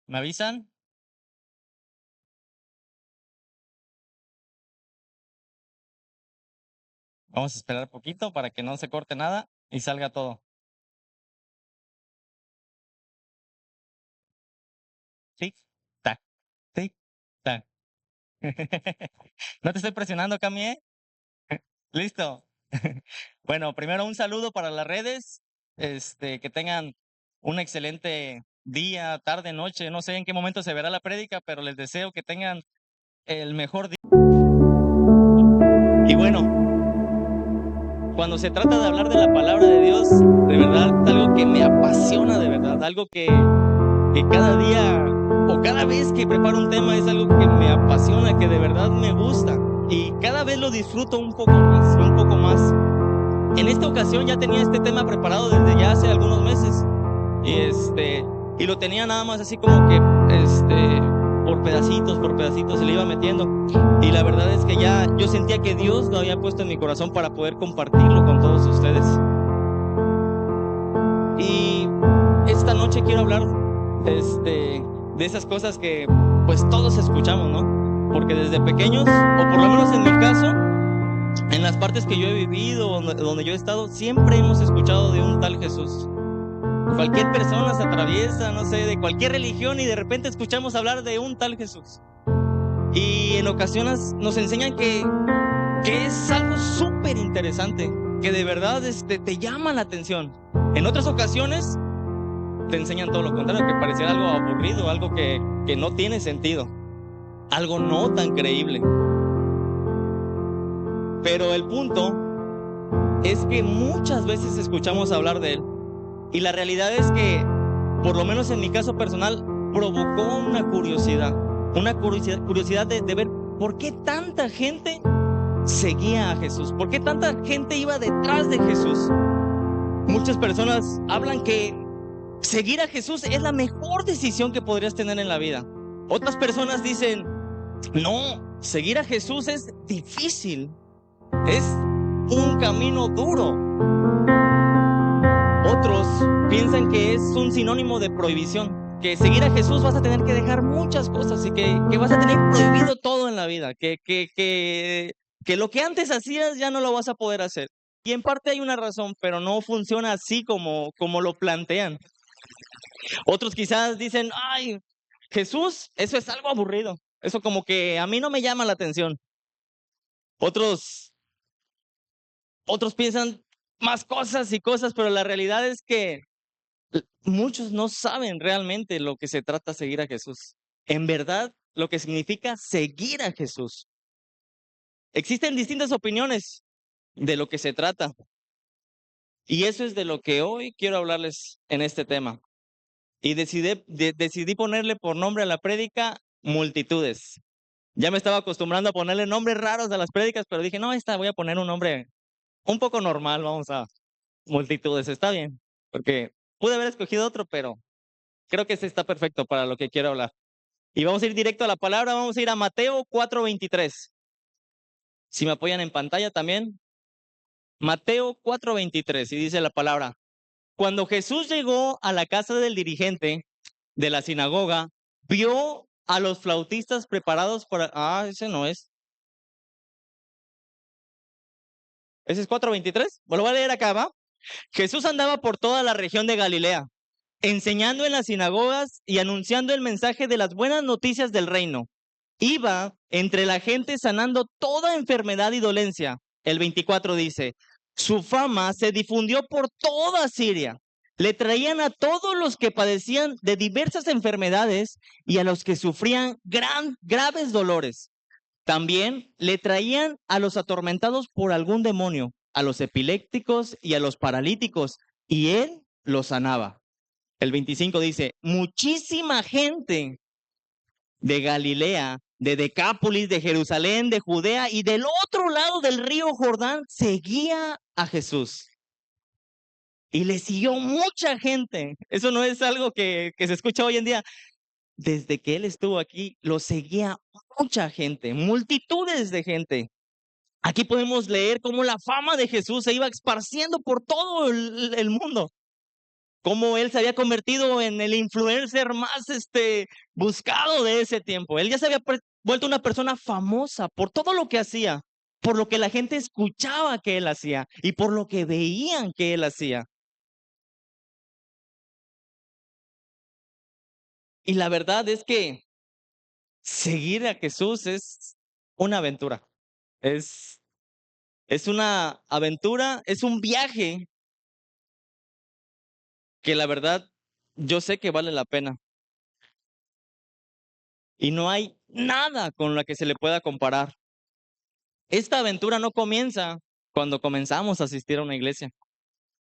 ¿Me avisan? Vamos a esperar poquito para que no se corte nada y salga todo. Tic, tac, tic, tac. No te estoy presionando, Cami, ¿eh? ¿Listo? Bueno, primero un saludo para las redes. Que tengan un excelente día, tarde, noche. No sé en qué momento se verá la prédica, pero les deseo que tengan el mejor día. Y bueno, cuando se trata de hablar de la palabra de Dios, de verdad, algo que me apasiona de verdad, algo que cada día o cada vez que preparo un tema es algo que me apasiona, que de verdad me gusta y cada vez lo disfruto un poco más, un poco más. En esta ocasión ya tenía este tema preparado desde ya hace algunos meses y y lo tenía nada más así como que por pedacitos se le iba metiendo y la verdad es que ya yo sentía que Dios lo había puesto en mi corazón para poder compartirlo con todos ustedes. Y esta noche quiero hablar de esas cosas que pues todos escuchamos, ¿no? Porque desde pequeños, o por lo menos en mi caso, en las partes que yo he vivido, donde yo he estado, siempre hemos escuchado de un tal Jesús. Cualquier persona se atraviesa, no sé, de cualquier religión y de repente escuchamos hablar de un tal Jesús. Y en ocasiones nos enseñan que es algo súper interesante, que de verdad te llama la atención. En otras ocasiones te enseñan todo lo contrario, que pareciera algo aburrido, algo que no tiene sentido, algo no tan creíble. Pero el punto es que muchas veces escuchamos hablar de él y la realidad es que, por lo menos en mi caso personal, provocó una curiosidad de ver por qué tanta gente seguía a Jesús, por qué tanta gente iba detrás de Jesús. Muchas personas hablan que seguir a Jesús es la mejor decisión que podrías tener en la vida. Otras personas dicen, no, seguir a Jesús es difícil, es un camino duro. Otros piensan que es un sinónimo de prohibición, que seguir a Jesús vas a tener que dejar muchas cosas y que vas a tener prohibido todo en la vida, que lo que antes hacías ya no lo vas a poder hacer. Y en parte hay una razón, pero no funciona así como lo plantean. Otros quizás dicen, ay, Jesús, eso es algo aburrido. Eso como que a mí no me llama la atención. Otros, otros piensan más cosas y cosas, pero la realidad es que muchos no saben realmente lo que se trata seguir a Jesús. En verdad, lo que significa seguir a Jesús. Existen distintas opiniones de lo que se trata. Y eso es de lo que hoy quiero hablarles en este tema. Y decidí ponerle por nombre a la prédica multitudes. Ya me estaba acostumbrando a ponerle nombres raros a las prédicas, pero dije, no, esta voy a poner un nombre un poco normal, vamos a multitudes, está bien, porque pude haber escogido otro, pero creo que este está perfecto para lo que quiero hablar. Y vamos a ir directo a la palabra, vamos a ir a Mateo 4:23. Si me apoyan en pantalla también, Mateo 4:23, y dice la palabra, cuando Jesús llegó a la casa del dirigente de la sinagoga, vio a los flautistas preparados para... Ah, ese no es. ¿Ese es 4:23? Lo voy a leer acá, ¿va? Jesús andaba por toda la región de Galilea, enseñando en las sinagogas y anunciando el mensaje de las buenas noticias del reino. Iba entre la gente sanando toda enfermedad y dolencia. El 24 dice, su fama se difundió por toda Siria. Le traían a todos los que padecían de diversas enfermedades y a los que sufrían graves dolores. También le traían a los atormentados por algún demonio, a los epilépticos y a los paralíticos, y él los sanaba. El 25 dice, muchísima gente de Galilea, de Decápolis, de Jerusalén, de Judea y del otro lado del río Jordán seguía a Jesús. Y le siguió mucha gente. Eso no es algo que se escucha hoy en día. Desde que él estuvo aquí, lo seguía mucha gente, multitudes de gente. Aquí podemos leer cómo la fama de Jesús se iba esparciendo por todo el mundo. cómo él se había convertido en el influencer más, buscado de ese tiempo. Él ya se había vuelto una persona famosa por todo lo que hacía, por lo que la gente escuchaba que él hacía y por lo que veían que él hacía. Y la verdad es que seguir a Jesús es una aventura. Es es una aventura, es un viaje que la verdad yo sé que vale la pena. Y no hay nada con la que se le pueda comparar. Esta aventura no comienza cuando comenzamos a asistir a una iglesia.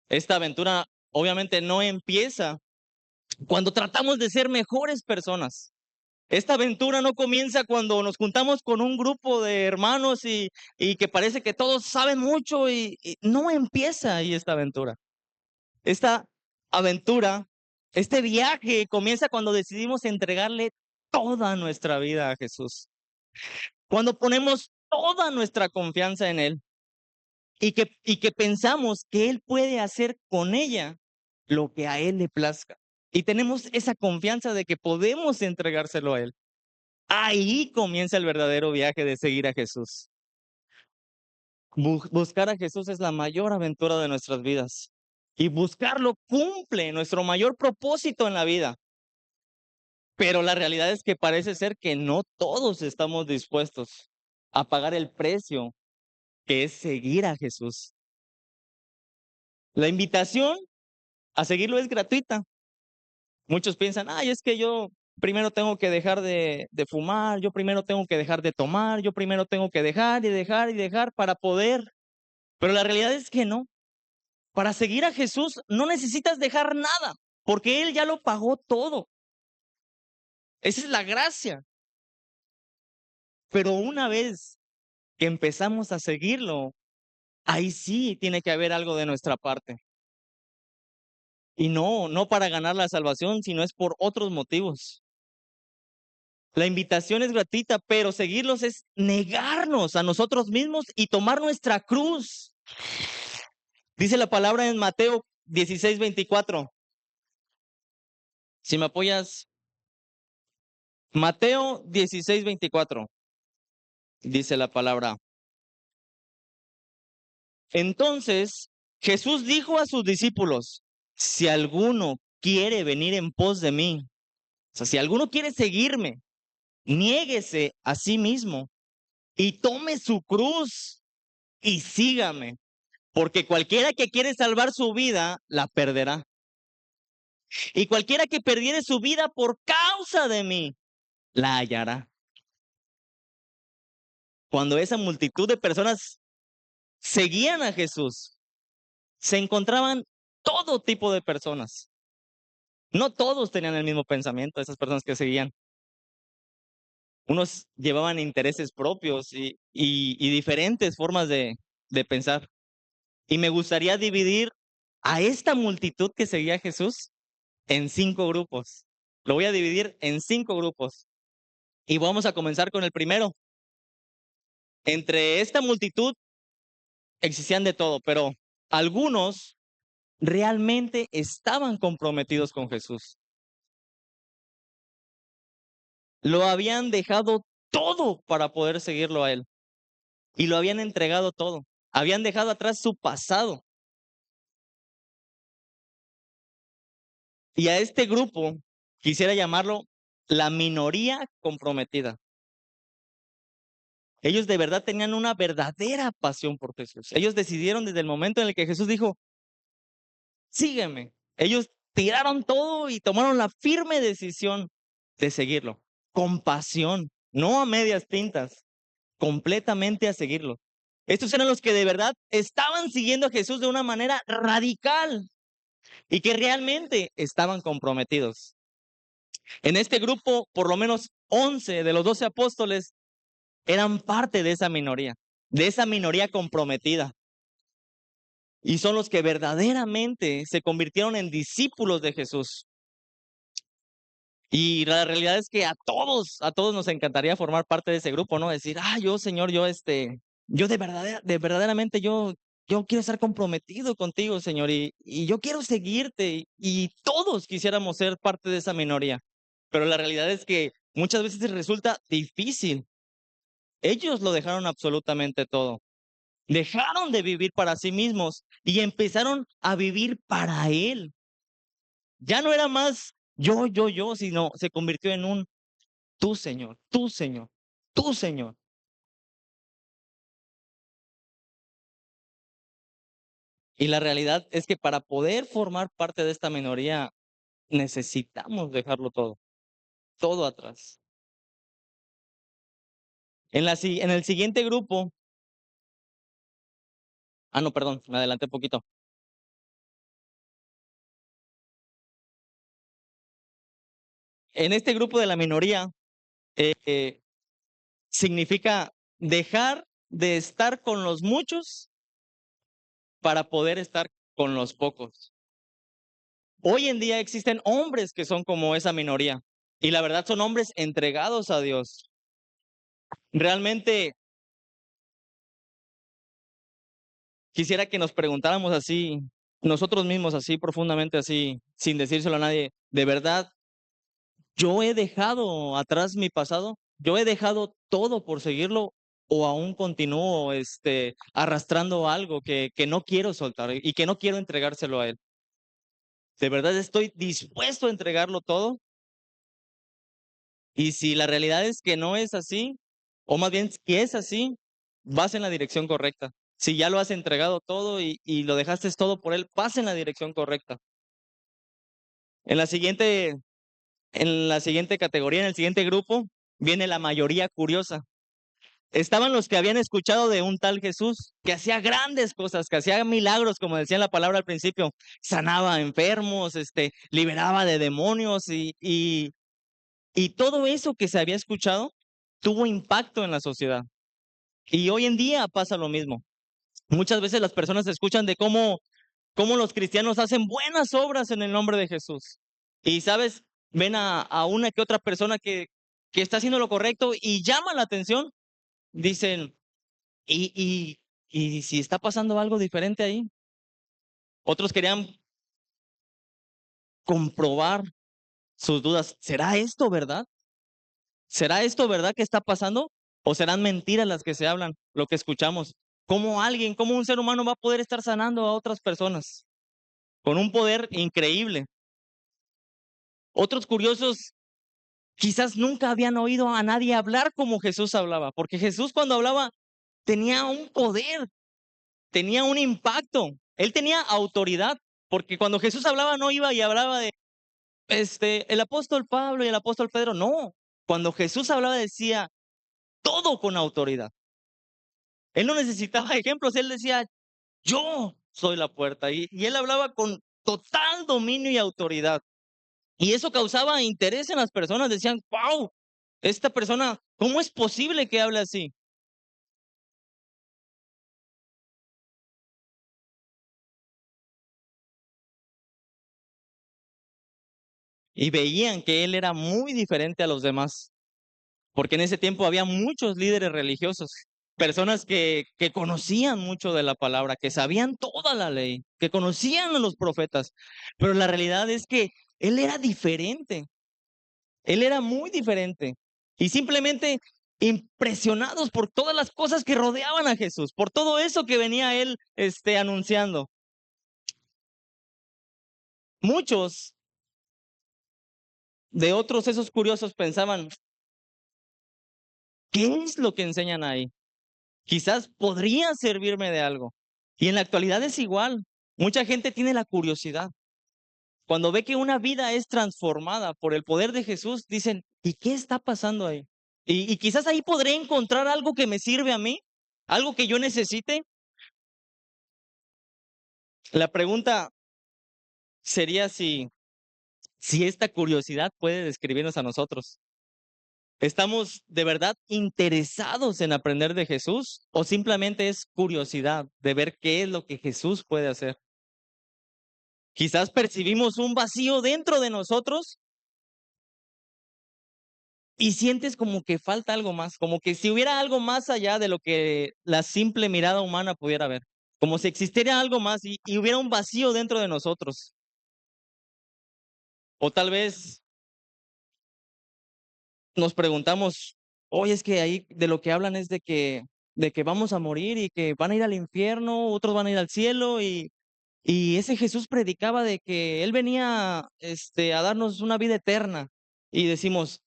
Esta aventura obviamente no empieza cuando tratamos de ser mejores personas. Esta aventura no comienza cuando nos juntamos con un grupo de hermanos y que parece que todos saben mucho y no empieza ahí esta aventura. Esta aventura, este viaje comienza cuando decidimos entregarle toda nuestra vida a Jesús. Cuando ponemos toda nuestra confianza en Él y que pensamos que Él puede hacer con ella lo que a Él le plazca. Y tenemos esa confianza de que podemos entregárselo a Él. Ahí comienza el verdadero viaje de seguir a Jesús. Buscar a Jesús es la mayor aventura de nuestras vidas. Y buscarlo cumple nuestro mayor propósito en la vida. Pero la realidad es que parece ser que no todos estamos dispuestos a pagar el precio que es seguir a Jesús. La invitación a seguirlo es gratuita. Muchos piensan, ay, es que yo primero tengo que dejar de fumar, yo primero tengo que dejar de tomar, yo primero tengo que dejar y dejar y dejar para poder. Pero la realidad es que no. Para seguir a Jesús no necesitas dejar nada, porque Él ya lo pagó todo. Esa es la gracia. Pero una vez que empezamos a seguirlo, ahí sí tiene que haber algo de nuestra parte. Y no para ganar la salvación, sino es por otros motivos. La invitación es gratuita, pero seguirlos es negarnos a nosotros mismos y tomar nuestra cruz. Dice la palabra en Mateo 16:24. Si me apoyas, Mateo 16:24. Dice la palabra. Entonces, Jesús dijo a sus discípulos, si alguno quiere venir en pos de mí, o sea, si alguno quiere seguirme, niéguese a sí mismo y tome su cruz y sígame, porque cualquiera que quiere salvar su vida, la perderá. Y cualquiera que perdiere su vida por causa de mí, la hallará. Cuando esa multitud de personas seguían a Jesús, se encontraban todo tipo de personas. No todos tenían el mismo pensamiento, esas personas que seguían. Unos llevaban intereses propios y diferentes formas de pensar. Y me gustaría dividir a esta multitud que seguía a Jesús en 5 grupos. Lo voy a dividir en 5 grupos. Y vamos a comenzar con el primero. Entre esta multitud existían de todo, pero algunos realmente estaban comprometidos con Jesús. Lo habían dejado todo para poder seguirlo a Él. Y lo habían entregado todo. Habían dejado atrás su pasado. Y a este grupo quisiera llamarlo la minoría comprometida. Ellos de verdad tenían una verdadera pasión por Jesús. Ellos decidieron desde el momento en el que Jesús dijo, sígueme. Ellos tiraron todo y tomaron la firme decisión de seguirlo. Con pasión, no a medias tintas, completamente a seguirlo. Estos eran los que de verdad estaban siguiendo a Jesús de una manera radical y que realmente estaban comprometidos. En este grupo, por lo menos 11 de los 12 apóstoles eran parte de esa minoría comprometida. Y son los que verdaderamente se convirtieron en discípulos de Jesús. Y la realidad es que a todos nos encantaría formar parte de ese grupo, ¿no? Decir, yo, Señor, yo verdaderamente yo yo quiero estar comprometido contigo, Señor, y yo quiero seguirte, y todos quisiéramos ser parte de esa minoría. Pero la realidad es que muchas veces resulta difícil. Ellos lo dejaron absolutamente todo. Dejaron de vivir para sí mismos y empezaron a vivir para Él. Ya no era más yo, sino se convirtió en un tú, Señor, tú, Señor, tú, Señor. Y la realidad es que para poder formar parte de esta minoría necesitamos dejarlo todo, todo atrás. En el siguiente grupo, no, perdón, me adelanté un poquito. En este grupo de la minoría, significa dejar de estar con los muchos para poder estar con los pocos. Hoy en día existen hombres que son como esa minoría y la verdad son hombres entregados a Dios. Realmente quisiera que nos preguntáramos así, nosotros mismos así profundamente así, sin decírselo a nadie, ¿de verdad yo he dejado atrás mi pasado? ¿Yo he dejado todo por seguirlo o aún continúo arrastrando algo que no quiero soltar y que no quiero entregárselo a él? ¿De verdad estoy dispuesto a entregarlo todo? Y si la realidad es que no es así, o más bien que es así, vas en la dirección correcta. Si ya lo has entregado todo y lo dejaste todo por él, vas en la dirección correcta. En la siguiente, en la siguiente categoría, en el siguiente grupo, viene la mayoría curiosa. Estaban los que habían escuchado de un tal Jesús que hacía grandes cosas, que hacía milagros, como decía en la palabra al principio, sanaba enfermos, liberaba de demonios y todo eso que se había escuchado tuvo impacto en la sociedad. Y hoy en día pasa lo mismo. Muchas veces las personas escuchan de cómo los cristianos hacen buenas obras en el nombre de Jesús. Y, ¿sabes? Ven a una que otra persona que está haciendo lo correcto y llama la atención. Dicen, ¿y, y, y si está pasando algo diferente ahí? Otros querían comprobar sus dudas. ¿Será esto verdad? ¿Será esto verdad que está pasando? ¿O serán mentiras las que se hablan, lo que escuchamos? ¿Cómo un ser humano va a poder estar sanando a otras personas con un poder increíble? Otros curiosos quizás nunca habían oído a nadie hablar como Jesús hablaba, porque Jesús cuando hablaba tenía un poder, tenía un impacto, él tenía autoridad, porque cuando Jesús hablaba no iba y hablaba de el apóstol Pablo y el apóstol Pedro, no. Cuando Jesús hablaba decía todo con autoridad. Él no necesitaba ejemplos, él decía, yo soy la puerta. Y él hablaba con total dominio y autoridad. Y eso causaba interés en las personas. Decían, wow, esta persona, ¿cómo es posible que hable así? Y veían que él era muy diferente a los demás, porque en ese tiempo había muchos líderes religiosos, personas que conocían mucho de la palabra, que sabían toda la ley, que conocían a los profetas, pero la realidad es que él era diferente. Él era muy diferente y simplemente impresionados por todas las cosas que rodeaban a Jesús, por todo eso que venía él, anunciando. Muchos de otros esos curiosos pensaban, ¿qué es lo que enseñan ahí? Quizás podría servirme de algo. Y en la actualidad es igual. Mucha gente tiene la curiosidad. Cuando ve que una vida es transformada por el poder de Jesús, dicen, ¿y qué está pasando ahí? Y quizás ahí podré encontrar algo que me sirve a mí, algo que yo necesite. La pregunta sería si esta curiosidad puede describirnos a nosotros. ¿Estamos de verdad interesados en aprender de Jesús o simplemente es curiosidad de ver qué es lo que Jesús puede hacer? Quizás percibimos un vacío dentro de nosotros y sientes como que falta algo más, como que si hubiera algo más allá de lo que la simple mirada humana pudiera ver. como si existiera algo más y hubiera un vacío dentro de nosotros. O tal vez nos preguntamos, oye, es que ahí de lo que hablan es de que vamos a morir y que van a ir al infierno, otros van a ir al cielo y ese Jesús predicaba de que él venía, a darnos una vida eterna. Y decimos,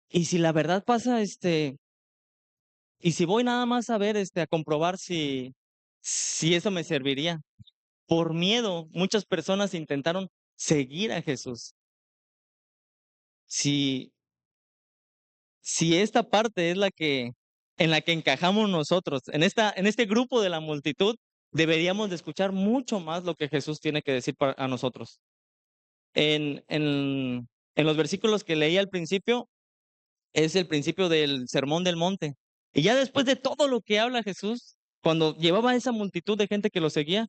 ¿y si la verdad pasa, y si voy nada más a ver, a comprobar si eso me serviría? Por miedo, muchas personas intentaron seguir a Jesús. Si si esta parte es la que en la que encajamos nosotros, en este grupo de la multitud, deberíamos de escuchar mucho más lo que Jesús tiene que decir para a nosotros. En en en los versículos que leí al principio, es el principio del Sermón del Monte. Y ya después de todo lo que habla Jesús, cuando llevaba a esa multitud de gente que lo seguía,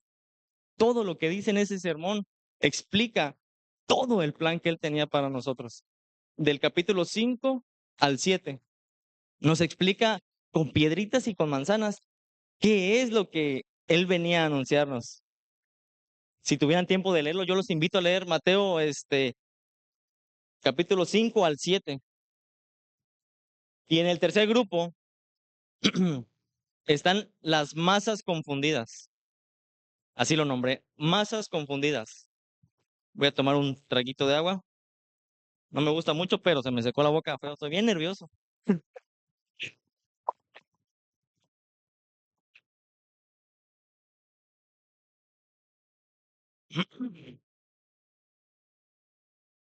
todo lo que dice en ese sermón explica todo el plan que él tenía para nosotros. Del capítulo 5 al 7 nos explica con piedritas y con manzanas qué es lo que él venía a anunciarnos. Si tuvieran tiempo de leerlo, yo los invito a leer Mateo, capítulo 5 al 7. Y en el tercer grupo están las masas confundidas. Así lo nombré, masas confundidas. Voy a tomar un traguito de agua. No me gusta mucho, pero se me secó la boca feo. Estoy bien nervioso.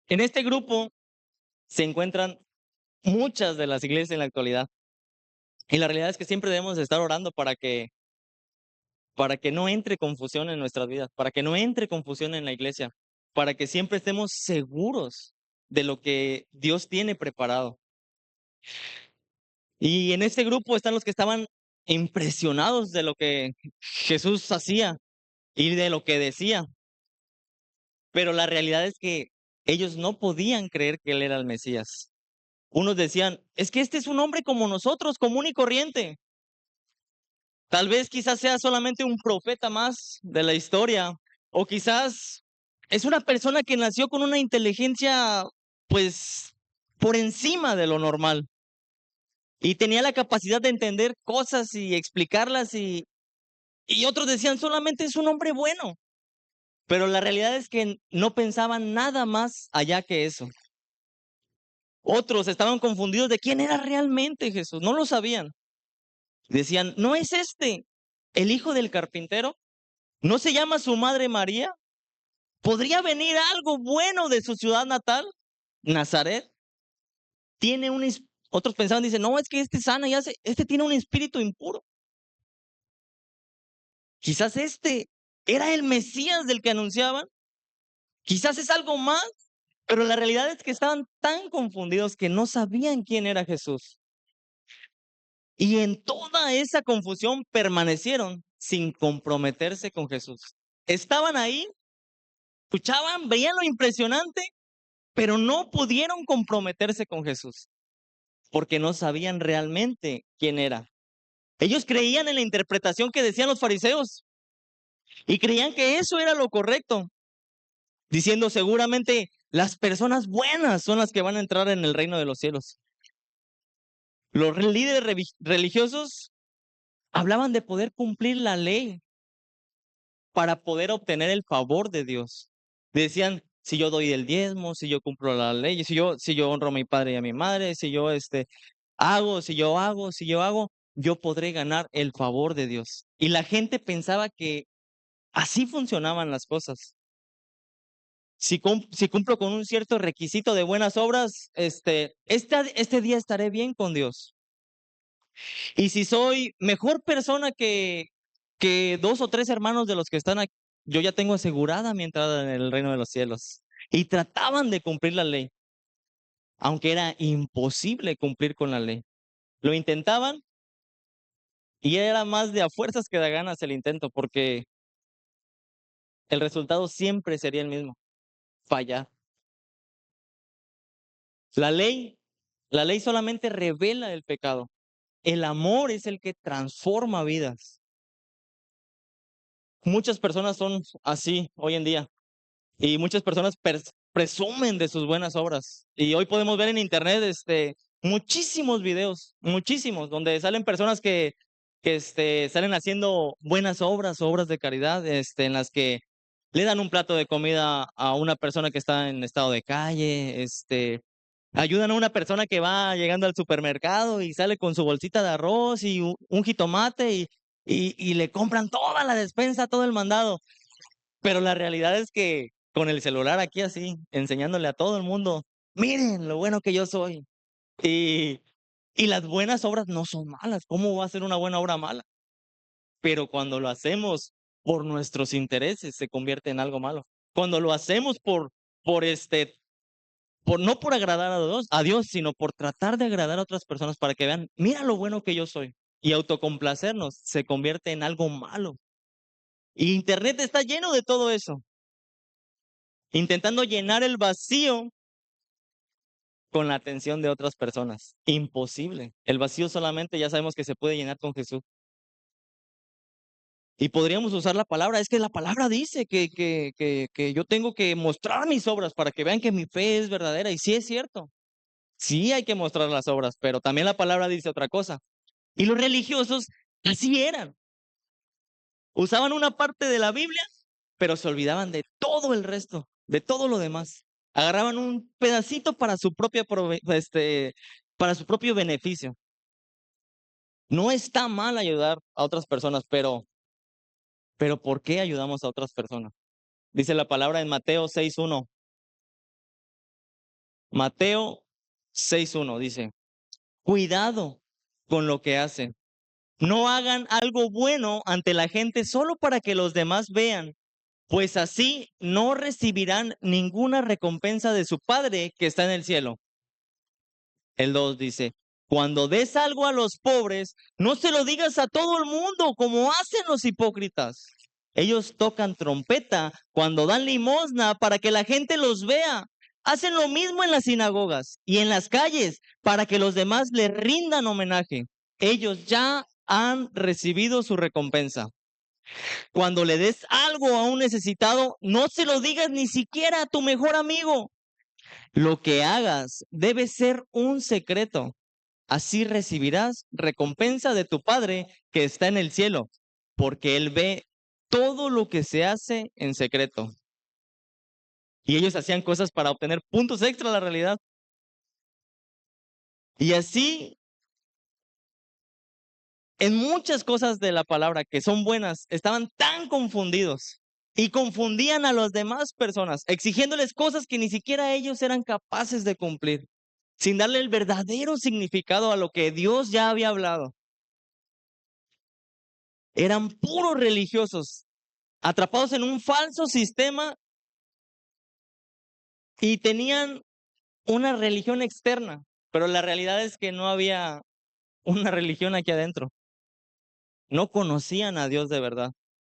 En este grupo se encuentran muchas de las iglesias en la actualidad. Y la realidad es que siempre debemos de estar orando para que no entre confusión en nuestras vidas, para que no entre confusión en la iglesia, para que siempre estemos seguros de lo que Dios tiene preparado. Y en este grupo están los que estaban impresionados de lo que Jesús hacía y de lo que decía, pero la realidad es que ellos no podían creer que él era el Mesías. Unos decían, es que este es un hombre como nosotros, común y corriente. Tal vez quizás sea solamente un profeta más de la historia, o quizás es una persona que nació con una inteligencia, pues, por encima de lo normal y tenía la capacidad de entender cosas y explicarlas y otros decían solamente es un hombre bueno, pero la realidad es que no pensaban nada más allá que eso. Otros estaban confundidos de quién era realmente Jesús, no lo sabían. Decían, ¿no es este el hijo del carpintero? ¿No se llama su madre María? ¿Podría venir algo bueno de su ciudad natal, Nazaret? Tiene un otros pensaban, dicen, no, es que este sana y hace, este tiene un espíritu impuro. Quizás este era el Mesías del que anunciaban. Quizás es algo más, pero la realidad es que estaban tan confundidos que no sabían quién era Jesús. Y en toda esa confusión permanecieron sin comprometerse con Jesús. Estaban ahí, escuchaban, veían lo impresionante, pero no pudieron comprometerse con Jesús, porque no sabían realmente quién era. Ellos creían en la interpretación que decían los fariseos y creían que eso era lo correcto, diciendo seguramente las personas buenas son las que van a entrar en el reino de los cielos. Los líderes religiosos hablaban de poder cumplir la ley para poder obtener el favor de Dios. Decían, si yo doy el diezmo, si yo cumplo la ley, si yo honro a mi padre y a mi madre, si yo si yo hago, yo podré ganar el favor de Dios. Y la gente pensaba que así funcionaban las cosas. Si cumplo con un cierto requisito de buenas obras, este día estaré bien con Dios. Y si soy mejor persona que 2 o 3 hermanos de los que están aquí, yo ya tengo asegurada mi entrada en el reino de los cielos. Y trataban de cumplir la ley, aunque era imposible cumplir con la ley. Lo intentaban y era más de a fuerzas que de a ganas el intento, porque el resultado siempre sería el mismo, fallar. La ley la ley solamente revela el pecado. El amor es el que transforma vidas. Muchas personas son así hoy en día y muchas personas presumen de sus buenas obras. Y hoy podemos ver en internet, muchísimos videos, muchísimos, donde salen personas que salen haciendo buenas obras, obras de caridad, en las que le dan un plato de comida a una persona que está en estado de calle, ayudan a una persona que va llegando al supermercado y sale con su bolsita de arroz y un jitomate y le compran toda la despensa, todo el mandado. Pero la realidad es que con el celular aquí así, enseñándole a todo el mundo, miren lo bueno que yo soy. Y, y las buenas obras no son malas. ¿Cómo va a ser una buena obra mala? Pero cuando lo hacemos por nuestros intereses, se convierte en algo malo. Cuando lo hacemos por no por agradar a Dios, sino por tratar de agradar a otras personas para que vean, mira lo bueno que yo soy. Y autocomplacernos se convierte en algo malo. Y Internet está lleno de todo eso, intentando llenar el vacío con la atención de otras personas. Imposible. El vacío solamente ya sabemos que se puede llenar con Jesús. Y podríamos usar la palabra, es que la palabra dice que yo tengo que mostrar mis obras para que vean que mi fe es verdadera. Y sí es cierto, sí hay que mostrar las obras, pero también la palabra dice otra cosa. Y los religiosos así eran. Usaban una parte de la Biblia, pero se olvidaban de todo el resto, de todo lo demás. Agarraban un pedacito para su para su propio beneficio. No está mal ayudar a otras personas, pero ¿por qué ayudamos a otras personas? Dice la palabra en Mateo 6:1. Mateo 6:1 dice, cuidado con lo que hacen. No hagan algo bueno ante la gente solo para que los demás vean, pues así no recibirán ninguna recompensa de su Padre que está en el cielo. El 2 dice, cuando des algo a los pobres, no se lo digas a todo el mundo como hacen los hipócritas. Ellos tocan trompeta cuando dan limosna para que la gente los vea. Hacen lo mismo en las sinagogas y en las calles para que los demás les rindan homenaje. Ellos ya han recibido su recompensa. Cuando le des algo a un necesitado, no se lo digas ni siquiera a tu mejor amigo. Lo que hagas debe ser un secreto. Así recibirás recompensa de tu Padre que está en el cielo, porque Él ve todo lo que se hace en secreto. Y ellos hacían cosas para obtener puntos extra a la realidad. Y así, en muchas cosas de la palabra que son buenas, estaban tan confundidos y confundían a las demás personas, exigiéndoles cosas que ni siquiera ellos eran capaces de cumplir, sin darle el verdadero significado a lo que Dios ya había hablado. Eran puros religiosos, atrapados en un falso sistema y tenían una religión externa, pero la realidad es que no había una religión aquí adentro. No conocían a Dios de verdad.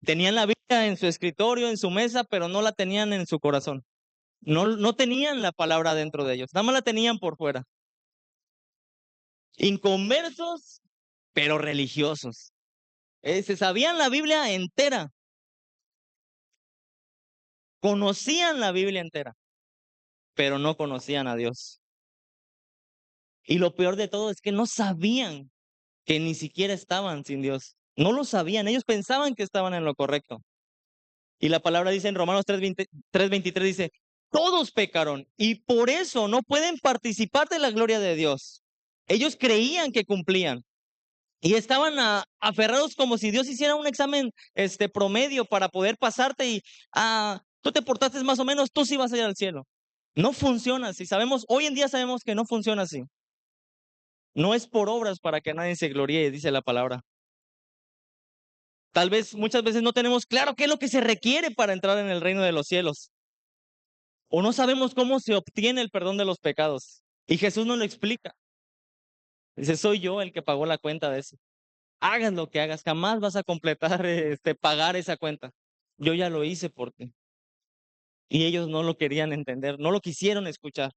Tenían la Biblia en su escritorio, en su mesa, pero no la tenían en su corazón. No tenían la palabra dentro de ellos, nada más la tenían por fuera. Inconversos, pero religiosos. Se sabían la Biblia entera, conocían la Biblia entera, pero no conocían a Dios. Y lo peor de todo es que no sabían que ni siquiera estaban sin Dios. No lo sabían, ellos pensaban que estaban en lo correcto. Y la palabra dice en Romanos 3:23 dice, todos pecaron y por eso no pueden participar de la gloria de Dios. Ellos creían que cumplían y estaban aferrados como si Dios hiciera un examen promedio para poder pasarte y tú te portaste más o menos, tú sí vas a ir al cielo. No funciona así. Hoy en día sabemos que no funciona así. No es por obras para que nadie se gloríe, dice la palabra. Tal vez muchas veces no tenemos claro qué es lo que se requiere para entrar en el reino de los cielos. O no sabemos cómo se obtiene el perdón de los pecados. Y Jesús nos lo explica. Dice, soy yo el que pagó la cuenta de eso. Hagas lo que hagas, jamás vas a completar, pagar esa cuenta. Yo ya lo hice por ti. Y ellos no lo querían entender, no lo quisieron escuchar.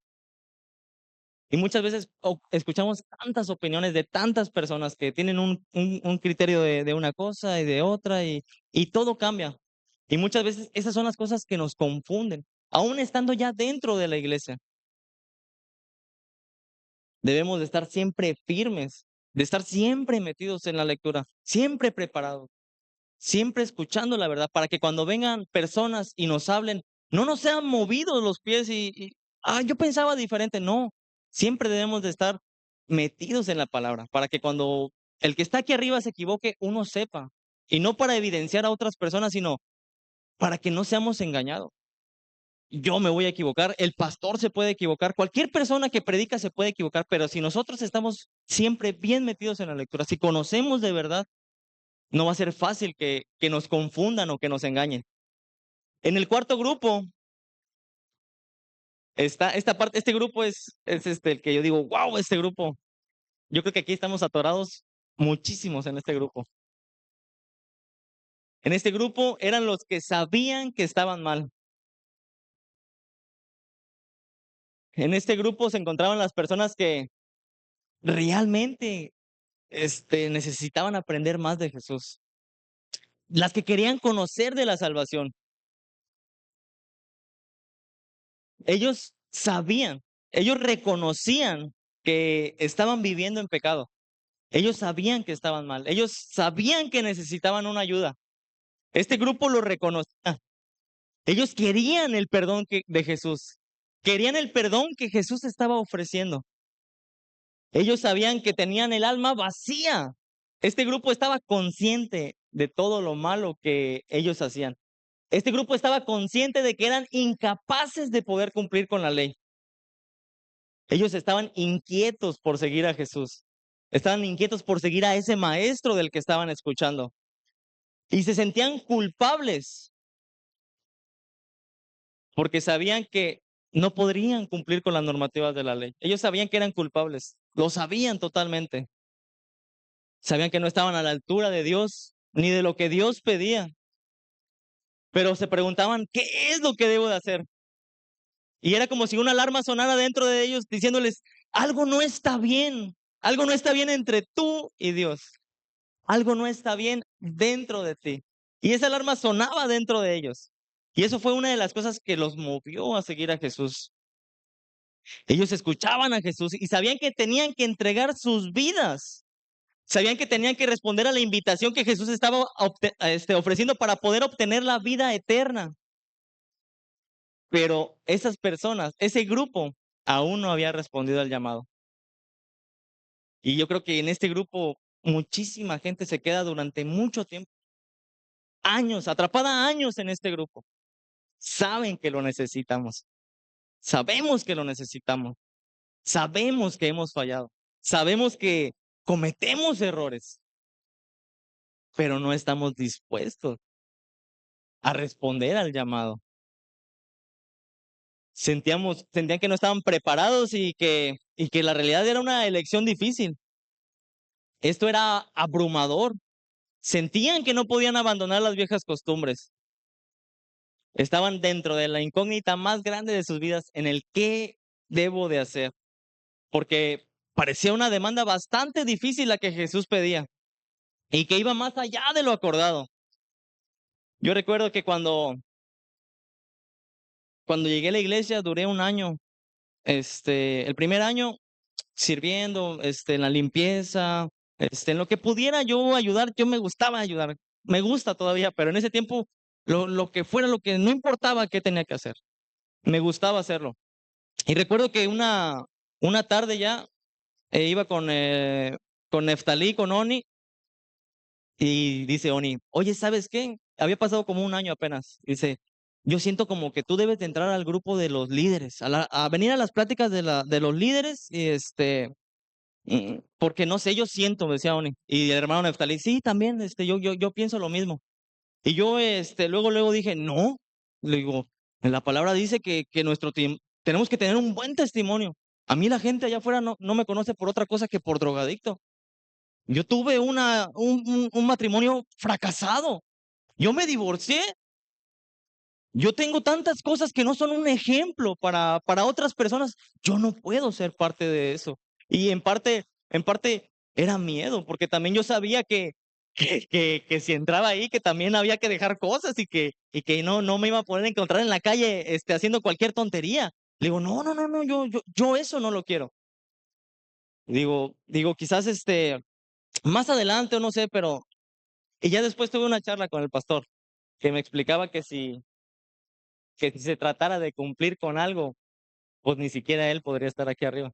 Y muchas veces escuchamos tantas opiniones de tantas personas que tienen un criterio de una cosa y de otra y todo cambia. Y muchas veces esas son las cosas que nos confunden, aún estando ya dentro de la iglesia. Debemos de estar siempre firmes, de estar siempre metidos en la lectura, siempre preparados, siempre escuchando la verdad, para que cuando vengan personas y nos hablen, no nos sean movidos los pies yo pensaba diferente. No, siempre debemos de estar metidos en la palabra, para que cuando el que está aquí arriba se equivoque, uno sepa, y no para evidenciar a otras personas, sino para que no seamos engañados. Yo me voy a equivocar, el pastor se puede equivocar, cualquier persona que predica se puede equivocar, pero si nosotros estamos siempre bien metidos en la lectura, si conocemos de verdad, no va a ser fácil que nos confundan o que nos engañen. En el cuarto grupo está esta parte, este grupo es el que yo digo, wow, este grupo. Yo creo que aquí estamos atorados muchísimos en este grupo. En este grupo eran los que sabían que estaban mal. En este grupo se encontraban las personas que realmente necesitaban aprender más de Jesús, las que querían conocer de la salvación. Ellos sabían, ellos reconocían que estaban viviendo en pecado. Ellos sabían que estaban mal, ellos sabían que necesitaban una ayuda. Este grupo lo reconocía. Ellos querían el perdón de Jesús, querían el perdón que Jesús estaba ofreciendo. Ellos sabían que tenían el alma vacía. Este grupo estaba consciente de todo lo malo que ellos hacían. Este grupo estaba consciente de que eran incapaces de poder cumplir con la ley. Ellos estaban inquietos por seguir a Jesús. Estaban inquietos por seguir a ese maestro del que estaban escuchando. Y se sentían culpables porque sabían que no podrían cumplir con las normativas de la ley. Ellos sabían que eran culpables. Lo sabían totalmente. Sabían que no estaban a la altura de Dios ni de lo que Dios pedía. Pero se preguntaban, ¿qué es lo que debo de hacer? Y era como si una alarma sonara dentro de ellos diciéndoles, algo no está bien entre tú y Dios, algo no está bien dentro de ti. Y esa alarma sonaba dentro de ellos. Y eso fue una de las cosas que los movió a seguir a Jesús. Ellos escuchaban a Jesús y sabían que tenían que entregar sus vidas. Sabían que tenían que responder a la invitación que Jesús estaba ofreciendo para poder obtener la vida eterna. Pero esas personas, ese grupo, aún no había respondido al llamado. Y yo creo que en este grupo muchísima gente se queda durante mucho tiempo, años, atrapada años en este grupo. Saben que lo necesitamos. Sabemos que lo necesitamos. Sabemos que hemos fallado. Sabemos que cometemos errores, pero no estamos dispuestos a responder al llamado. Sentían que no estaban preparados y que la realidad era una elección difícil. Esto era abrumador. Sentían que no podían abandonar las viejas costumbres. Estaban dentro de la incógnita más grande de sus vidas en el qué debo de hacer, porque parecía una demanda bastante difícil la que Jesús pedía y que iba más allá de lo acordado. Yo recuerdo que cuando llegué a la iglesia duré un año, el primer año sirviendo, en la limpieza, en lo que pudiera yo ayudar, yo me gustaba ayudar, me gusta todavía, pero en ese tiempo lo que fuera, lo que no importaba qué tenía que hacer, me gustaba hacerlo. Y recuerdo que una tarde ya iba con Neftalí, con Oni, y dice Oni, oye, ¿sabes qué? Había pasado como un año apenas. Dice, yo siento como que tú debes de entrar al grupo de los líderes, a venir a las pláticas de los líderes, porque no sé, yo siento, me decía Oni. Y el hermano Neftalí, sí, también, yo pienso lo mismo. Y yo, luego dije, no, le digo, en la palabra dice que tenemos que tener un buen testimonio. A mí la gente allá afuera no me conoce por otra cosa que por drogadicto. Yo tuve un matrimonio fracasado. Yo me divorcié Yo tengo tantas cosas que no son un ejemplo para otras personas. Yo no puedo ser parte de eso. Y en parte era miedo, porque también yo sabía que si entraba ahí, que también había que dejar cosas y que no me iba a poder encontrar en la calle, haciendo cualquier tontería. Le digo: "No, no, no, no, yo eso no lo quiero". Digo, quizás, más adelante o no sé, pero y ya después tuve una charla con el pastor, que me explicaba que si se tratara de cumplir con algo, pues ni siquiera él podría estar aquí arriba.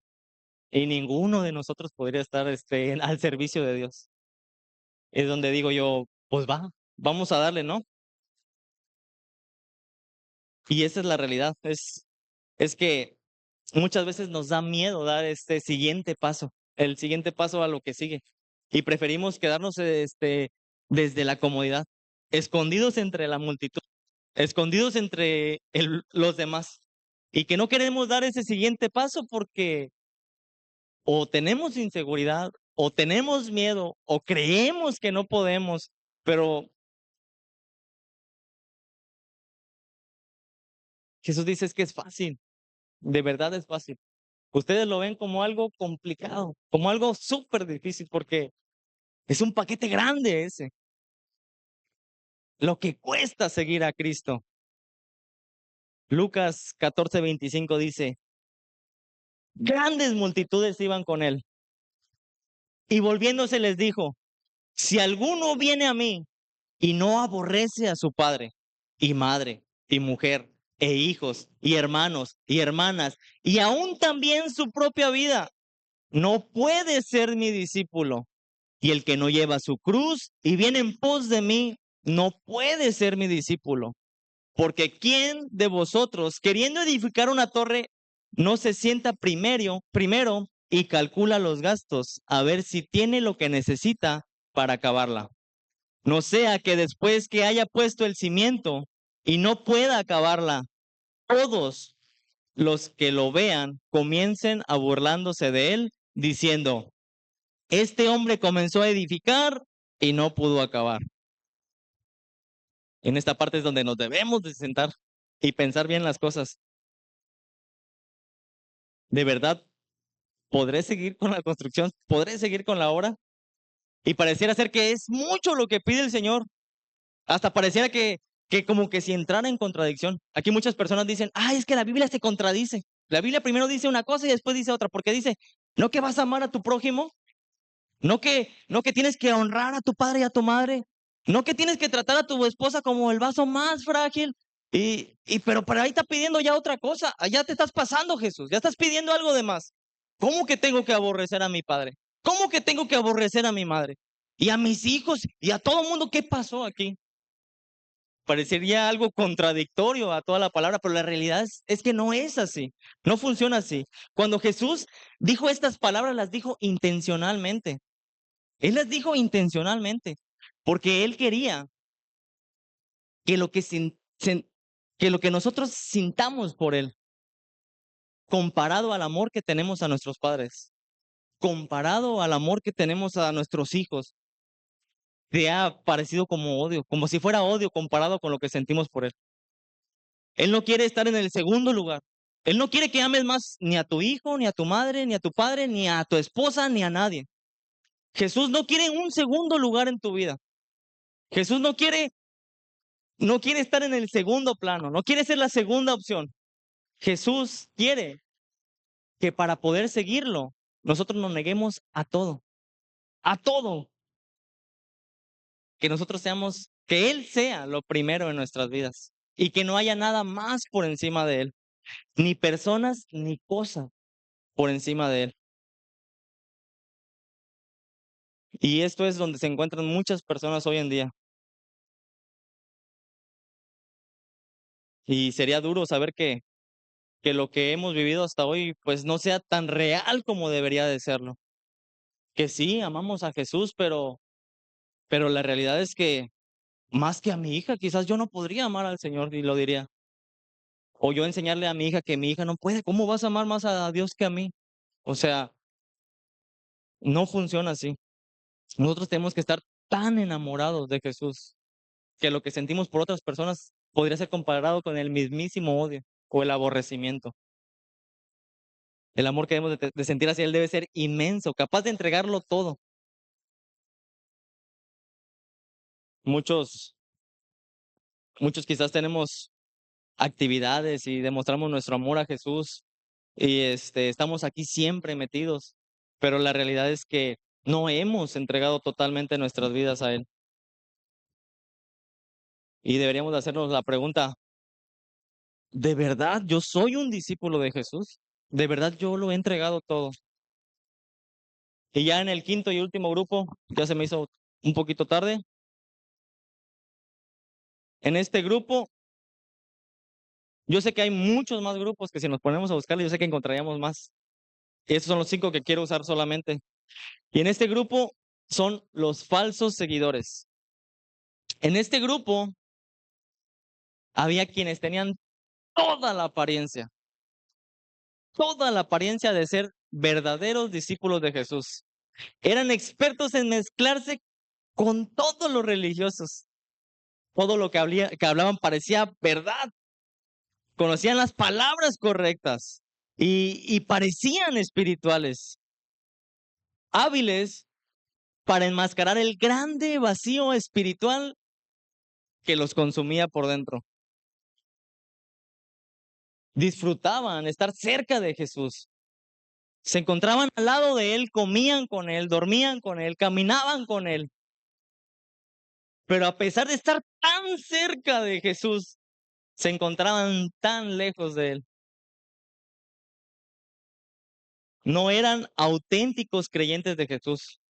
Y ninguno de nosotros podría estar, al servicio de Dios. Es donde digo yo, pues vamos a darle, ¿no? Y esa es la realidad. Es que muchas veces nos da miedo dar este siguiente paso, el siguiente paso a lo que sigue. Y preferimos quedarnos, desde la comodidad, escondidos entre la multitud, escondidos entre los demás. Y que no queremos dar ese siguiente paso porque o tenemos inseguridad, o tenemos miedo, o creemos que no podemos, pero Jesús dice es que es fácil, de verdad es fácil. Ustedes lo ven como algo complicado, como algo súper difícil, porque es un paquete grande ese, lo que cuesta seguir a Cristo. Lucas 14:25 dice, grandes multitudes iban con él, y volviéndose les dijo, si alguno viene a mí y no aborrece a su padre y madre y mujer e hijos y hermanos y hermanas y aún también su propia vida, no puede ser mi discípulo. Y el que no lleva su cruz y viene en pos de mí, no puede ser mi discípulo. Porque ¿quién de vosotros, queriendo edificar una torre, no se sienta primero y calcula los gastos, a ver si tiene lo que necesita para acabarla? No sea que después que haya puesto el cimiento y no pueda acabarla, todos los que lo vean comiencen a burlándose de él, diciendo, este hombre comenzó a edificar y no pudo acabar. En esta parte es donde nos debemos de sentar y pensar bien las cosas. ¿De verdad podré seguir con la construcción? ¿Podré seguir con la obra? Y pareciera ser que es mucho lo que pide el Señor. Hasta pareciera que como que si entrara en contradicción. Aquí muchas personas dicen, ay, es que la Biblia se contradice. La Biblia primero dice una cosa y después dice otra, porque dice, ¿no que vas a amar a tu prójimo? ¿No que tienes que honrar a tu padre y a tu madre? ¿No que tienes que tratar a tu esposa como el vaso más frágil? Pero para ahí está pidiendo ya otra cosa. Allá te estás pasando, Jesús. Ya estás pidiendo algo de más. ¿Cómo que tengo que aborrecer a mi padre? ¿Cómo que tengo que aborrecer a mi madre? Y a mis hijos y a todo el mundo. ¿Qué pasó aquí? Parecería algo contradictorio a toda la palabra, pero la realidad es que no es así, no funciona así. Cuando Jesús dijo estas palabras, las dijo intencionalmente. Él las dijo intencionalmente, porque él quería que que lo que nosotros sintamos por él, comparado al amor que tenemos a nuestros padres, comparado al amor que tenemos a nuestros hijos, te ha parecido como odio, como si fuera odio comparado con lo que sentimos por él. Él no quiere estar en el segundo lugar. Él no quiere que ames más ni a tu hijo, ni a tu madre, ni a tu padre, ni a tu esposa, ni a nadie. Jesús no quiere un segundo lugar en tu vida. Jesús no quiere estar en el segundo plano, no quiere ser la segunda opción. Jesús quiere que para poder seguirlo, nosotros nos neguemos a todo, que nosotros que Él sea lo primero en nuestras vidas y que no haya nada más por encima de Él, ni personas ni cosas por encima de Él. Y esto es donde se encuentran muchas personas hoy en día. Y sería duro saber que lo que hemos vivido hasta hoy, pues no sea tan real como debería de serlo. Que sí, amamos a Jesús, pero la realidad es que más que a mi hija, quizás yo no podría amar al Señor y lo diría. O yo enseñarle a mi hija que mi hija no puede. ¿Cómo vas a amar más a Dios que a mí? O sea, no funciona así. Nosotros tenemos que estar tan enamorados de Jesús que lo que sentimos por otras personas podría ser comparado con el mismísimo odio o el aborrecimiento. El amor que debemos de sentir hacia Él debe ser inmenso, capaz de entregarlo todo. Muchos, muchos quizás tenemos actividades y demostramos nuestro amor a Jesús y estamos aquí siempre metidos, pero la realidad es que no hemos entregado totalmente nuestras vidas a Él. Y deberíamos de hacernos la pregunta, ¿de verdad yo soy un discípulo de Jesús? ¿De verdad yo lo he entregado todo? Y ya en el quinto y último grupo, ya se me hizo un poquito tarde. En este grupo, yo sé que hay muchos más grupos que si nos ponemos a buscarlo, yo sé que encontraríamos más. Estos son los 5 que quiero usar solamente. Y en este grupo son los falsos seguidores. En este grupo había quienes tenían toda toda la apariencia de ser verdaderos discípulos de Jesús. Eran expertos en mezclarse con todos los religiosos. Todo lo que hablaban parecía verdad. Conocían las palabras correctas y parecían espirituales, hábiles para enmascarar el grande vacío espiritual que los consumía por dentro. Disfrutaban estar cerca de Jesús. Se encontraban al lado de Él, comían con Él, dormían con Él, caminaban con Él. Pero a pesar de estar tan cerca de Jesús, se encontraban tan lejos de Él. No eran auténticos creyentes de Jesús,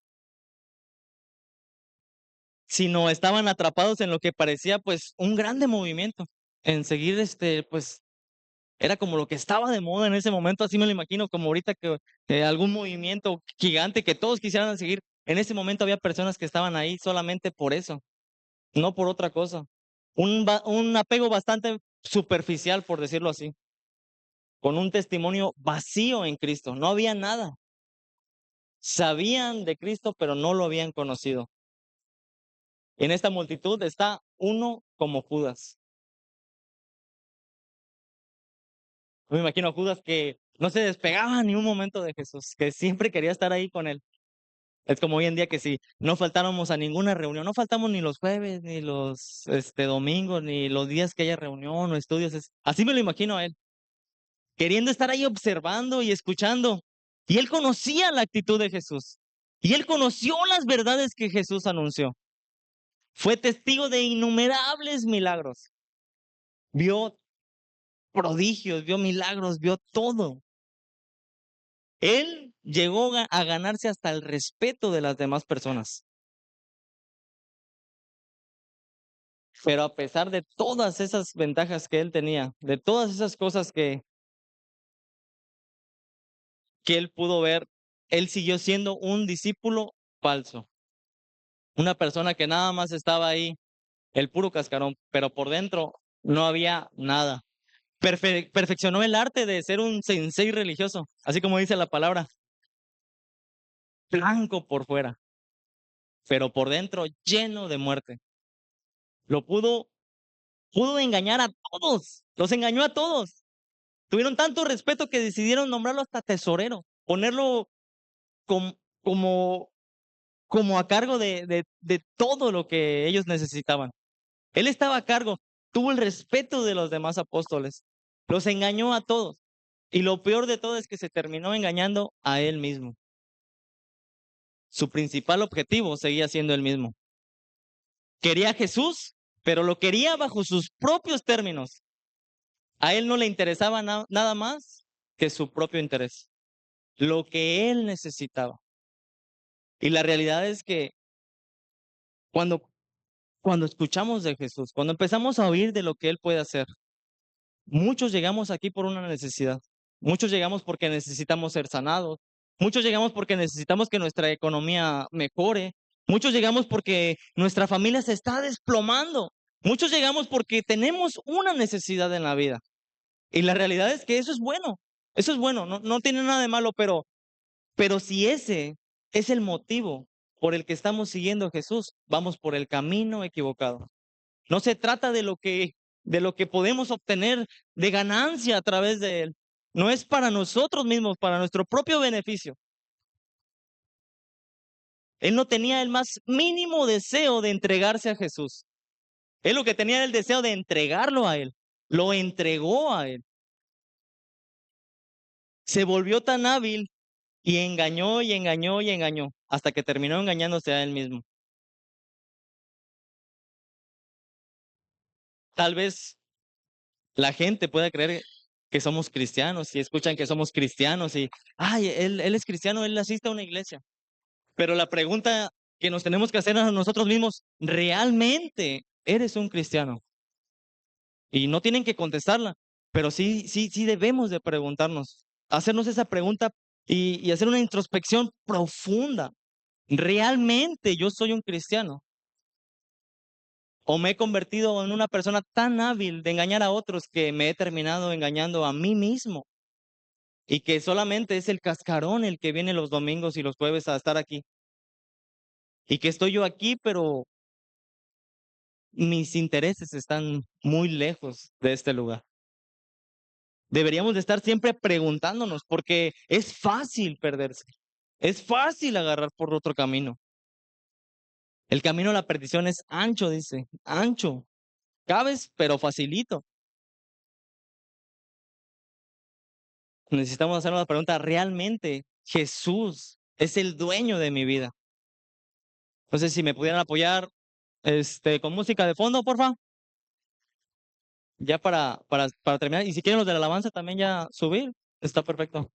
sino estaban atrapados en lo que parecía, pues, un grande movimiento, en seguir, pues, era como lo que estaba de moda en ese momento, así me lo imagino, como ahorita que algún movimiento gigante que todos quisieran seguir. En ese momento había personas que estaban ahí solamente por eso, no por otra cosa. Un apego bastante superficial, por decirlo así, con un testimonio vacío en Cristo, no había nada. Sabían de Cristo, pero no lo habían conocido. En esta multitud está uno como Judas. Me imagino a Judas que no se despegaba ni un momento de Jesús, que siempre quería estar ahí con él. Es como hoy en día que si no faltáramos a ninguna reunión, no faltamos ni los jueves, ni los domingos, ni los días que haya reunión o estudios. Así me lo imagino a él, queriendo estar ahí observando y escuchando. Y él conocía la actitud de Jesús. Y él conoció las verdades que Jesús anunció. Fue testigo de innumerables milagros. Vio prodigios, vio milagros, vio todo. Él llegó a ganarse hasta el respeto de las demás personas. Pero a pesar de todas esas ventajas que él tenía, de todas esas cosas que él pudo ver, él siguió siendo un discípulo falso. Una persona que nada más estaba ahí, el puro cascarón, pero por dentro no había nada. Perfeccionó el arte de ser un sensei religioso, así como dice la palabra, blanco por fuera, pero por dentro lleno de muerte. Lo pudo engañar a todos, los engañó a todos. Tuvieron tanto respeto que decidieron nombrarlo hasta tesorero, ponerlo com como como a cargo de todo lo que ellos necesitaban. Él estaba a cargo, tuvo el respeto de los demás apóstoles, los engañó a todos. Y lo peor de todo es que se terminó engañando a él mismo. Su principal objetivo seguía siendo el mismo. Quería a Jesús, pero lo quería bajo sus propios términos. A él no le interesaba nada más que su propio interés, lo que él necesitaba. Y la realidad es que cuando, cuando escuchamos de Jesús, cuando empezamos a oír de lo que Él puede hacer, muchos llegamos aquí por una necesidad. Muchos llegamos porque necesitamos ser sanados. Muchos llegamos porque necesitamos que nuestra economía mejore. Muchos llegamos porque nuestra familia se está desplomando. Muchos llegamos porque tenemos una necesidad en la vida. Y la realidad es que eso es bueno. Eso es bueno, no tiene nada de malo, pero si ese es el motivo por el que estamos siguiendo a Jesús, vamos por el camino equivocado. No se trata de lo que de lo que podemos obtener de ganancia a través de él. No es para nosotros mismos, para nuestro propio beneficio. Él no tenía el más mínimo deseo de entregarse a Jesús. Él lo que tenía era el deseo de entregarlo a él. Lo entregó a él. Se volvió tan hábil y engañó y engañó y engañó hasta que terminó engañándose a él mismo. Tal vez la gente pueda creer que somos cristianos y escuchan que somos cristianos y, ay, él es cristiano, él asiste a una iglesia. Pero la pregunta que nos tenemos que hacer a nosotros mismos, ¿realmente eres un cristiano? Y no tienen que contestarla, pero sí debemos de preguntarnos, hacernos esa pregunta y hacer una introspección profunda. ¿Realmente yo soy un cristiano? ¿O me he convertido en una persona tan hábil de engañar a otros que me he terminado engañando a mí mismo? Y que solamente es el cascarón el que viene los domingos y los jueves a estar aquí. Y que estoy yo aquí, pero mis intereses están muy lejos de este lugar. Deberíamos de estar siempre preguntándonos, porque es fácil perderse. Es fácil agarrar por otro camino. El camino a la perdición es ancho, dice, ancho. Cabes, pero facilito. Necesitamos hacernos la pregunta, ¿realmente Jesús es el dueño de mi vida? Entonces, si me pudieran apoyar, con música de fondo, por favor, ya para terminar. Y si quieren los de la alabanza también ya subir, está perfecto.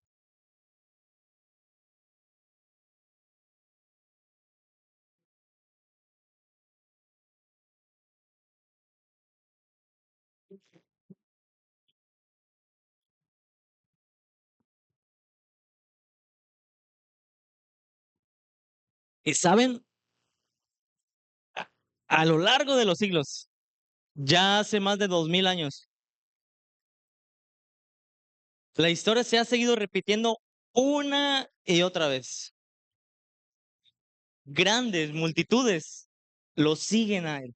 Y saben, a lo largo de los siglos, ya hace más de 2000 años, la historia se ha seguido repitiendo una y otra vez. Grandes multitudes lo siguen a él.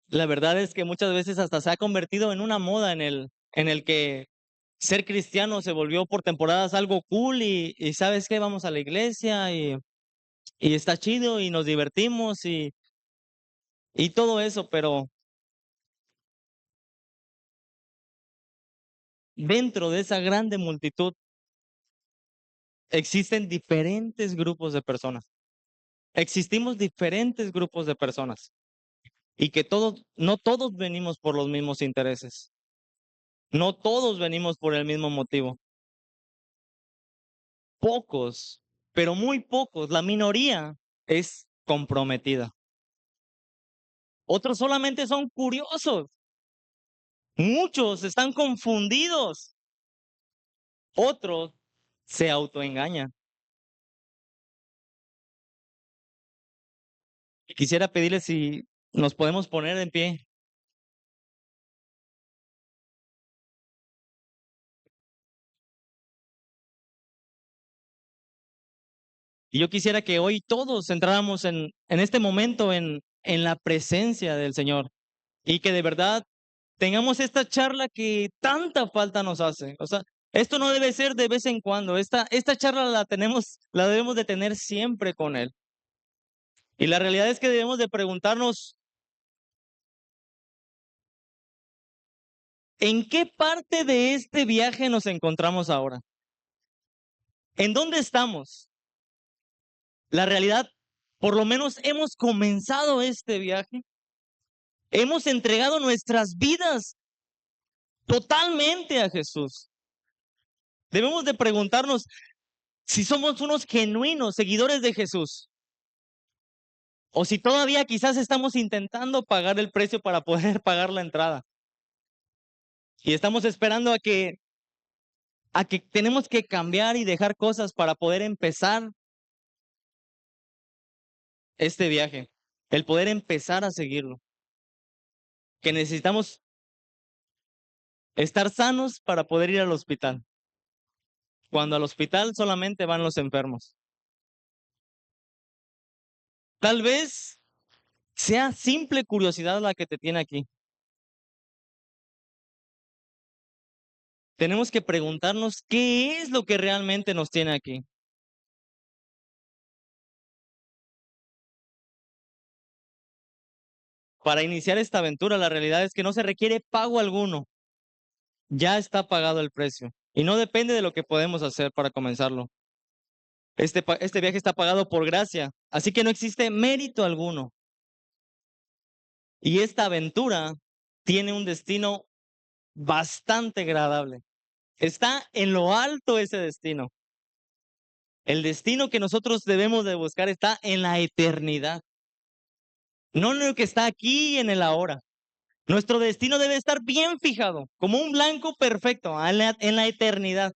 La verdad es que muchas veces hasta se ha convertido en una moda en el que ser cristiano se volvió por temporadas algo cool y ¿sabes qué? Vamos a la iglesia y está chido y nos divertimos y todo eso, pero dentro de esa grande multitud existen diferentes grupos de personas. Existimos diferentes grupos de personas y que no todos venimos por los mismos intereses. No todos venimos por el mismo motivo. Pocos, pero muy pocos, la minoría es comprometida. Otros solamente son curiosos. Muchos están confundidos. Otros se autoengañan. Quisiera pedirles si nos podemos poner en pie. Y yo quisiera que hoy todos entráramos en este momento en la presencia del Señor y que de verdad tengamos esta charla que tanta falta nos hace. O sea, esto no debe ser de vez en cuando. Esta charla la debemos de tener siempre con Él. Y la realidad es que debemos de preguntarnos, ¿en qué parte de este viaje nos encontramos ahora? ¿En dónde estamos? La realidad, por lo menos hemos comenzado este viaje. Hemos entregado nuestras vidas totalmente a Jesús. Debemos de preguntarnos si somos unos genuinos seguidores de Jesús o si todavía quizás estamos intentando pagar el precio para poder pagar la entrada y estamos esperando a que tenemos que cambiar y dejar cosas para poder empezar este viaje, el poder empezar a seguirlo, que necesitamos estar sanos para poder ir al hospital, cuando al hospital solamente van los enfermos. Tal vez sea simple curiosidad la que te tiene aquí. Tenemos que preguntarnos qué es lo que realmente nos tiene aquí. Para iniciar esta aventura, la realidad es que no se requiere pago alguno. Ya está pagado el precio. Y no depende de lo que podemos hacer para comenzarlo. Este viaje está pagado por gracia, así que no existe mérito alguno. Y esta aventura tiene un destino bastante agradable. Está en lo alto ese destino. El destino que nosotros debemos de buscar está en la eternidad, no en lo que está aquí en el ahora. Nuestro destino debe estar bien fijado, como un blanco perfecto, en la eternidad,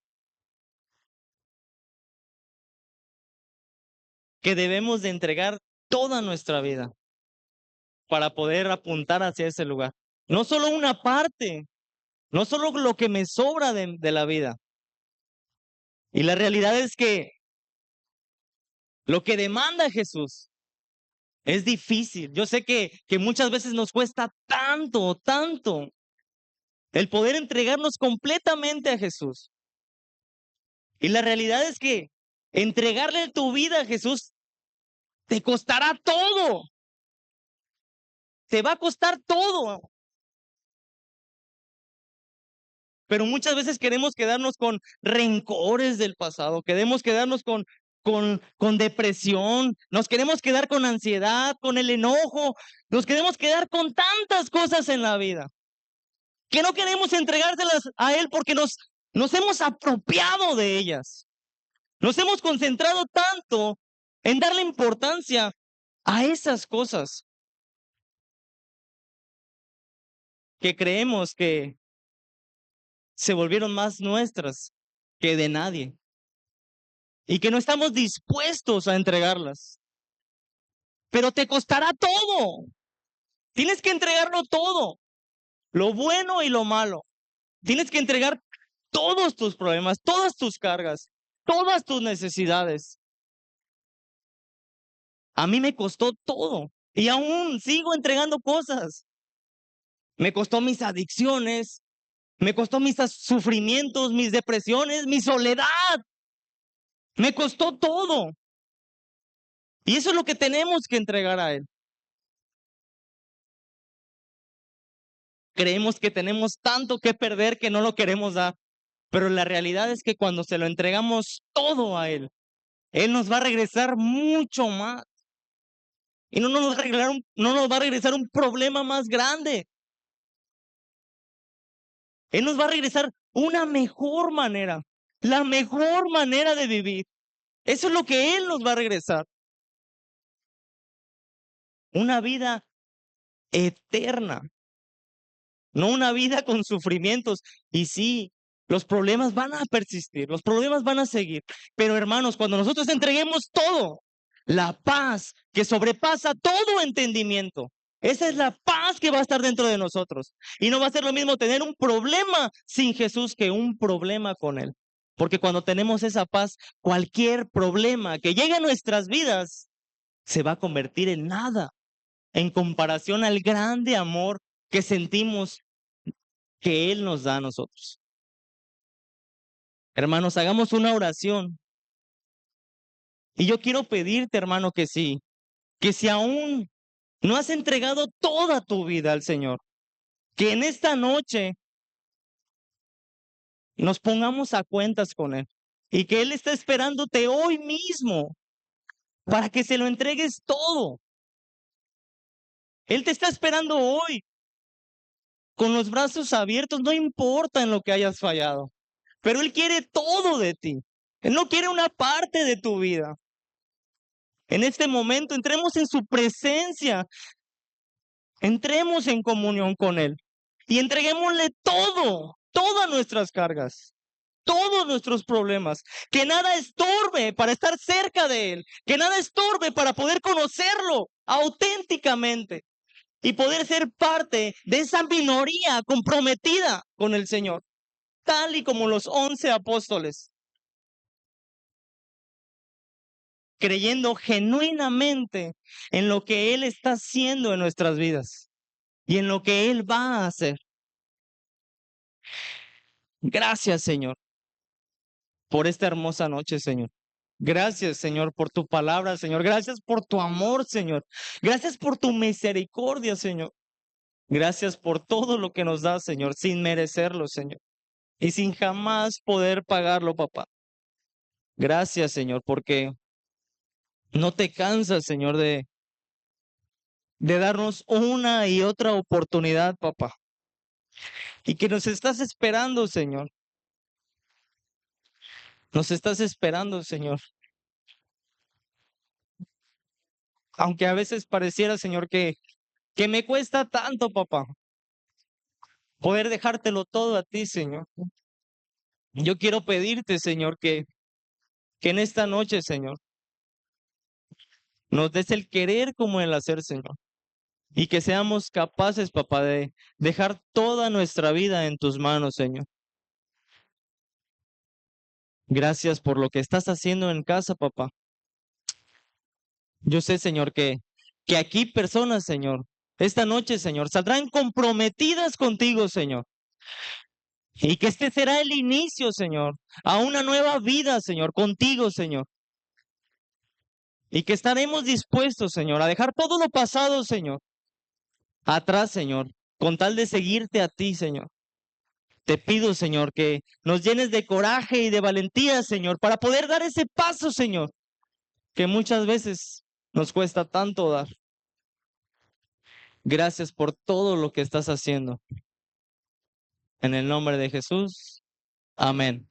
que debemos de entregar toda nuestra vida para poder apuntar hacia ese lugar. No solo una parte, no solo lo que me sobra de la vida. Y la realidad es que lo que demanda Jesús es difícil. Yo sé que muchas veces nos cuesta tanto, tanto el poder entregarnos completamente a Jesús. Y la realidad es que entregarle tu vida a Jesús te costará todo. Te va a costar todo. Pero muchas veces queremos quedarnos con rencores del pasado, queremos quedarnos con depresión, nos queremos quedar con ansiedad, con el enojo, nos queremos quedar con tantas cosas en la vida que no queremos entregárselas a Él porque nos hemos apropiado de ellas. Nos hemos concentrado tanto en darle importancia a esas cosas que creemos que se volvieron más nuestras que de nadie y que no estamos dispuestos a entregarlas. Pero te costará todo. Tienes que entregarlo todo, lo bueno y lo malo. Tienes que entregar todos tus problemas, todas tus cargas, todas tus necesidades. A mí me costó todo y aún sigo entregando cosas. Me costó mis adicciones, me costó mis sufrimientos, mis depresiones, mi soledad. Me costó todo. Y eso es lo que tenemos que entregar a Él. Creemos que tenemos tanto que perder que no lo queremos dar, pero la realidad es que cuando se lo entregamos todo a Él, Él nos va a regresar mucho más. Y no nos va a regresar un problema más grande. Él nos va a regresar una mejor manera, la mejor manera de vivir. Eso es lo que Él nos va a regresar. Una vida eterna, no una vida con sufrimientos. Y sí, los problemas van a persistir, los problemas van a seguir. Pero hermanos, cuando nosotros entreguemos todo, la paz que sobrepasa todo entendimiento, esa es la paz que va a estar dentro de nosotros. Y no va a ser lo mismo tener un problema sin Jesús que un problema con Él. Porque cuando tenemos esa paz, cualquier problema que llegue a nuestras vidas se va a convertir en nada en comparación al grande amor que sentimos que Él nos da a nosotros. Hermanos, hagamos una oración. Y yo quiero pedirte, hermano, que si aún no has entregado toda tu vida al Señor, que en esta noche nos pongamos a cuentas con Él y que Él está esperándote hoy mismo para que se lo entregues todo. Él te está esperando hoy con los brazos abiertos, no importa en lo que hayas fallado, pero Él quiere todo de ti. Él no quiere una parte de tu vida. En este momento entremos en su presencia, entremos en comunión con Él y entreguémosle todo, todas nuestras cargas, todos nuestros problemas, que nada estorbe para estar cerca de Él, que nada estorbe para poder conocerlo auténticamente y poder ser parte de esa minoría comprometida con el Señor, tal y como los 11 apóstoles. creyendo genuinamente en lo que Él está haciendo en nuestras vidas y en lo que Él va a hacer. Gracias, Señor, por esta hermosa noche, Señor. Gracias, Señor, por tu palabra, Señor. Gracias por tu amor, Señor. Gracias por tu misericordia, Señor. Gracias por todo lo que nos das, Señor, sin merecerlo, Señor, y sin jamás poder pagarlo, papá. Gracias, Señor, porque no te cansas, Señor, de darnos una y otra oportunidad, papá. Y que nos estás esperando, Señor. Nos estás esperando, Señor. Aunque a veces pareciera, Señor, que me cuesta tanto, papá, poder dejártelo todo a ti, Señor. Yo quiero pedirte, Señor, que en esta noche, Señor, nos des el querer como el hacer, Señor. Y que seamos capaces, papá, de dejar toda nuestra vida en tus manos, Señor. Gracias por lo que estás haciendo en casa, papá. Yo sé, Señor, que aquí personas, Señor, esta noche, Señor, saldrán comprometidas contigo, Señor. Y que este será el inicio, Señor, a una nueva vida, Señor, contigo, Señor. Y que estaremos dispuestos, Señor, a dejar todo lo pasado, Señor, atrás, Señor, con tal de seguirte a ti, Señor. Te pido, Señor, que nos llenes de coraje y de valentía, Señor, para poder dar ese paso, Señor, que muchas veces nos cuesta tanto dar. Gracias por todo lo que estás haciendo. En el nombre de Jesús. Amén.